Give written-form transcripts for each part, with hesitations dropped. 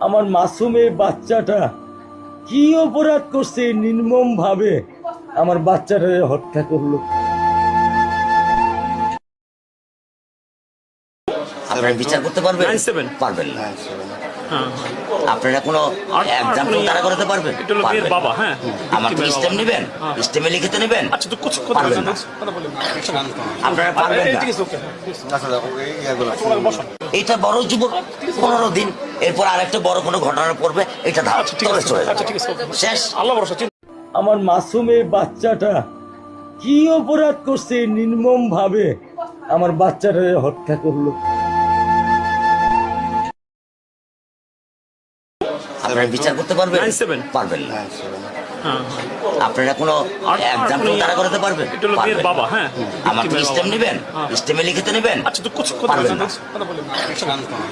আমার মাসুম এই বাচ্চাটা কি অপরাধ করছে নির্মম ভাবে আমার বাচ্চাটা হত্যা করলো। আপনারা বিচার করতে পারবেন? পারবেন না। আপনারা কোনো এক্সাম্পল তারা করতে পারবেন? বাবা, হ্যাঁ, আমার তো স্টেম নেবেন, স্টেমে লিখিত নেবেন, আচ্ছা তো কিছু কথা পারবেন না। আপনারা পারবেন না। এটা বড় যুবক 15 দিন, এরপর আরেকটা বড় কোনো ঘটনা পড়বে, এটা তলে চলে যাবে। শেষ। আল্লাহ ভরসা। আমার মাসুম এই বাচ্চাটা কি অপরাধ করছে নির্মম ভাবে আমার বাচ্চাটা হত্যা করলো। আপনারা বিচার করতে পারবেন? পারবেন না। আপনারা কোনো এক্সাম্পল তারা করতে পারবেন? বাবা, হ্যাঁ, আমার তো স্টেম নেবেন, স্টেমে লিখিত নেবেন, আচ্ছা তো কিছু কথা পারবেন না।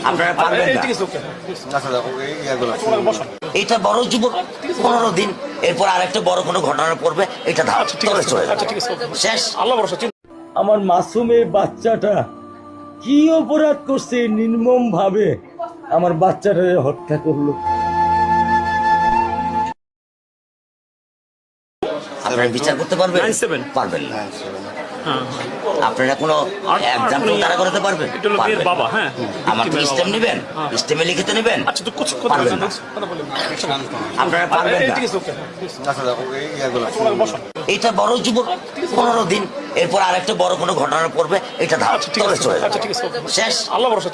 আপনারা পারবেন না। এটা বড় যুবক 15 দিন, এরপর আরেকটা বড় কোনো ঘটনা পড়বে, এটা তলে চলে যাবে। শেষ। আল্লাহ ভরসা। আমার মাসুম এই বাচ্চাটা কি অপরাধ করছে নির্মম ভাবে আমার বাচ্চাটা হত্যা করলো। আপনারা বিচার করতে পারবেন? পারবেন না। আপনারা কোনো এক্সাম্পল তারা করতে পারবেন? বাবা, হ্যাঁ, আমার তো স্টেম নেবেন, স্টেমে লিখিত নেবেন, আচ্ছা তো কিছু কথা পারবেন না। আপনারা পারবেন না। এটা বড় যুবক 15 দিন, এরপর আরেকটা বড় কোনো ঘটনা পড়বে, এটা তলে চলে যাবে। শেষ। আল্লাহ ভরসা।